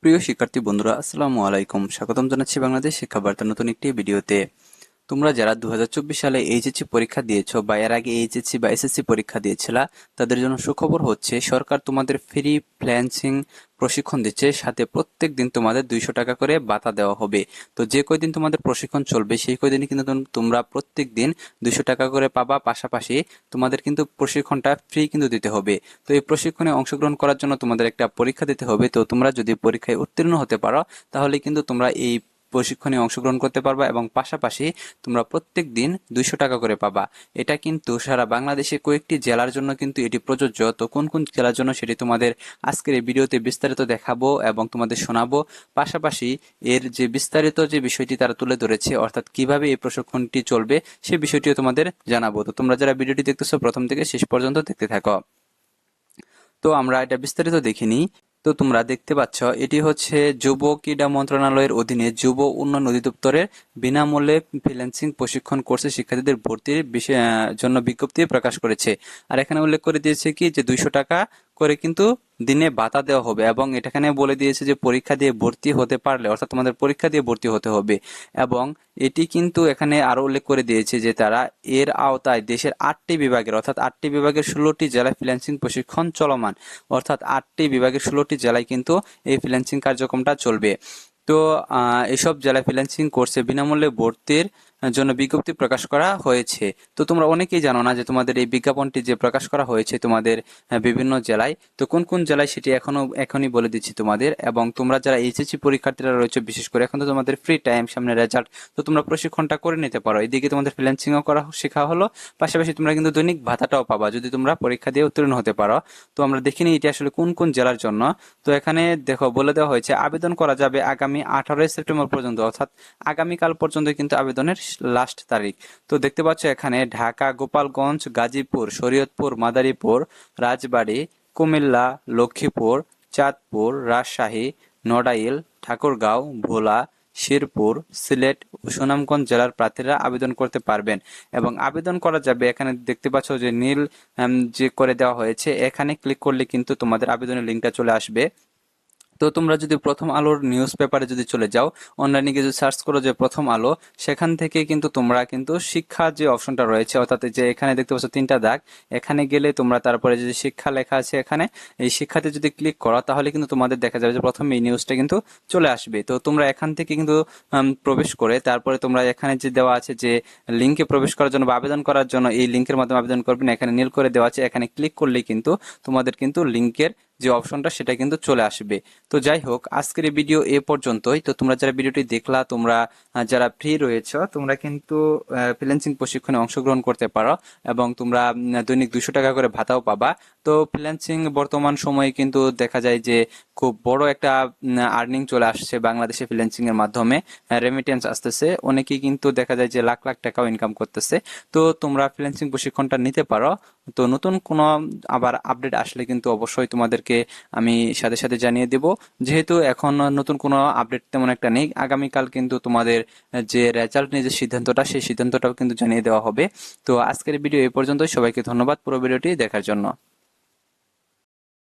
প্রিয় শিক্ষার্থী বন্ধুরা, আসসালামু আলাইকুম। স্বাগতম জানাচ্ছি বাংলাদেশ শিক্ষা বার্তার নতুন একটি ভিডিওতে। তোমরা যারা 2024 সালে এইচএসসি পরীক্ষা দিয়েছো বা এর আগে এইচএসসি বা এসএসসি পরীক্ষা দিয়েছিলা, তাদের জন্য সুখবর হচ্ছে সরকার তোমাদের ফ্রি ফ্রিল্যান্সিং প্রশিক্ষণ দিচ্ছে। সাথে প্রত্যেক দিন তোমাদের 200 টাকা করে ভাতা দেওয়া হবে। তো যে কয়দিন তোমাদের প্রশিক্ষণ চলবে সেই কয়দিনই কিন্তু তোমরা প্রত্যেক দিন 200 টাকা করে পাবা। পাশাপাশি তোমাদের কিন্তু প্রশিক্ষণটা ফ্রি কিন্তু দিতে হবে। তো এই প্রশিক্ষণে অংশগ্রহণ করার জন্য তোমাদের একটা পরীক্ষা দিতে হবে। তো তোমরা যদি পরীক্ষায় উত্তীর্ণ হতে পারো তাহলে কিন্তু তোমরা এই প্রশিক্ষণে অংশগ্রহণ করতে পারবা এবং পাশাপাশি তোমরা প্রত্যেক দিন 200 টাকা করে পাবা। এটা কিন্তু সারা বাংলাদেশে কয়েকটি জেলার জন্য কিন্তু এটি প্রযোজ্য। তো কোন কোন জেলার জন্য সেটি তোমাদের আজকের এই ভিডিওতে বিস্তারিত দেখাবো এবং তোমাদের শোনাবো। পাশাপাশি এর যে বিস্তারিত যে বিষয়টি তারা তুলে ধরেছে, অর্থাৎ কিভাবে এই প্রশিক্ষণটি চলবে সেই বিষয়টিও তোমাদের জানাবো। তো তোমরা যারা ভিডিওটি দেখতেছো প্রথম থেকে শেষ পর্যন্ত দেখতে থাকো। তো আমরা এটা বিস্তারিত দেখিনি। তো তোমরা দেখতে পাচ্ছ এটি হচ্ছে যুব ক্রীড়া মন্ত্রণালয়ের অধীনে যুব উন্নয়ন অধিদপ্তরের বিনামূল্যে ফ্রিল্যান্সিং প্রশিক্ষণ কোর্সে শিক্ষার্থীদের ভর্তির জন্য বিজ্ঞপ্তি প্রকাশ করেছে। আর এখানে উল্লেখ করে দিয়েছে কি যে 200 টাকা করে কিন্তু দিনে ভাতা দেওয়া হবে এবং এখানে বলে দিয়েছে যে পরীক্ষা দিয়ে ভর্তি হতে পারলে, অর্থাৎ তোমাদের পরীক্ষা দিয়ে ভর্তি হতে হবে। এবং এটি কিন্তু এখানে আরো উল্লেখ করে দিয়েছে যে তারা এর আওতায় দেশের 8টি বিভাগের, অর্থাৎ 8টি বিভাগের 16টি জেলায় ফ্রিল্যান্সিং প্রশিক্ষণ চলমান। অর্থাৎ 8টি বিভাগের 16টি জেলায় কিন্তু এই ফ্রিল্যান্সিং কার্যক্রমটা চলবে। তো এসব জেলায় ফ্রিল্যান্সিং কোর্সে বিনামূল্যে ভর্তির জন্য বিজ্ঞপ্তি প্রকাশ করা হয়েছে। তো তোমরা অনেকেই জানো না যে তোমাদের এই বিজ্ঞাপনটি যে প্রকাশ করা হয়েছে তোমাদের বিভিন্ন জেলায়। তো কোন কোন জেলায় সেটি এখনই বলে দিচ্ছি তোমাদের। এবং তোমরা যারা এইচএসসি পরীক্ষার্থীরা রয়েছে, বিশেষ করে এখন তো তোমাদের ফ্রি টাইম, সামনে রেজাল্ট, তো তোমরা প্রশিক্ষণটা করে নিতে পারো। এদিকে তোমাদের ফ্রিল্যান্সিংও করা শেখা হলো, পাশাপাশি তোমরা কিন্তু দৈনিক ভাতাটাও পাবা যদি তোমরা পরীক্ষা দিয়ে উত্তীর্ণ হতে পারো। তো আমরা দেখিনি এটি আসলে কোন কোন জেলার জন্য। তো এখানে দেখো বলে দেওয়া হয়েছে আবেদন করা যাবে আগামী 18 সেপ্টেম্বর পর্যন্ত, অর্থাৎ আগামীকাল পর্যন্ত কিন্তু আবেদনের লাস্ট তারিখ। তো দেখতে পাচ্ছ এখানে ঢাকা, গোপালগঞ্জ, গাজীপুর, শরীয়তপুর, মাদারীপুর, রাজবাড়ী, কুমিল্লা, লক্ষ্মীপুর, চাঁদপুর, রাজশাহী, নড়াইল, ঠাকুরগাঁও, ভোলা, শেরপুর, সিলেট ও সুনামগঞ্জ জেলার প্রার্থীরা আবেদন করতে পারবেন। এবং আবেদন করা যাবে, এখানে দেখতে পাচ্ছ যে নীল যে করে দেওয়া হয়েছে, এখানে ক্লিক করলে কিন্তু তোমাদের আবেদনের লিঙ্কটা চলে আসবে। তো তোমরা যদি প্রথম আলোর নিউজ পেপারে যদি চলে যাও, অনলাইনে গিয়ে যদি সার্চ করো যে প্রথম আলো, সেখান থেকে কিন্তু তোমরা কিন্তু শিক্ষা যে অপশনটা রয়েছে, অর্থাৎ যে এখানে দেখতে পাচ্ছ 3টা দাগ, এখানে গেলে তোমরা তারপরে যে শিক্ষা লেখা আছে এখানে, এই শিক্ষাতে যদি ক্লিক করো তাহলে কিন্তু তোমাদের দেখা যাবে যে প্রথম এই নিউজটা কিন্তু চলে আসবে। তো তোমরা এখান থেকে কিন্তু প্রবেশ করে তারপরে তোমরা এখানে যে দেওয়া আছে যে লিঙ্কে প্রবেশ করার জন্য বা আবেদন করার জন্য, এই লিঙ্কের মাধ্যমে আবেদন করবেন। এখানে নীল করে দেওয়া আছে, এখানে ক্লিক করলেই কিন্তু তোমাদের কিন্তু লিঙ্কের যে অপশনটা সেটা কিন্তু চলে আসবে। তো যাই হোক, আজকের এই ভিডিও এ পর্যন্তই। তো তোমরা যারা ভিডিওটি দেখলা, তোমরা যারা ফ্রি রয়েছে, তোমরা কিন্তু ফ্রিল্যান্সিং প্রশিক্ষণে অংশগ্রহণ করতে পারো এবং তোমরা দৈনিক 200 টাকা করে ভাতাও পাবা। তো ফ্রিল্যান্সিং বর্তমান সময়ে কিন্তু দেখা যায় যে খুব বড় একটা আর্নিং চলে আসছে বাংলাদেশে ফ্রিল্যান্সিং এর মাধ্যমে। রেমিটেন্স আসতেছে, অনেকেই কিন্তু দেখা যায় যে লাখ লাখ টাকাও ইনকাম করতেছে। তো তোমরা ফ্রিল্যান্সিং প্রশিক্ষণটা নিতে পারো। তো নতুন কোনো আবার আপডেট আসলে কিন্তু অবশ্যই তোমাদেরকে আমি সাথে সাথে জানিয়ে দেব। যেহেতু এখন নতুন কোনো আপডেট তেমন একটা নেই, আগামীকাল কিন্তু তোমাদের যে রেজাল্ট নিয়ে যে সিদ্ধান্তটা, সেই সিদ্ধান্তটাও কিন্তু জানিয়ে দেওয়া হবে। তো আজকের ভিডিও এই পর্যন্তই। সবাইকে ধন্যবাদ পুরো ভিডিওটি দেখার জন্য।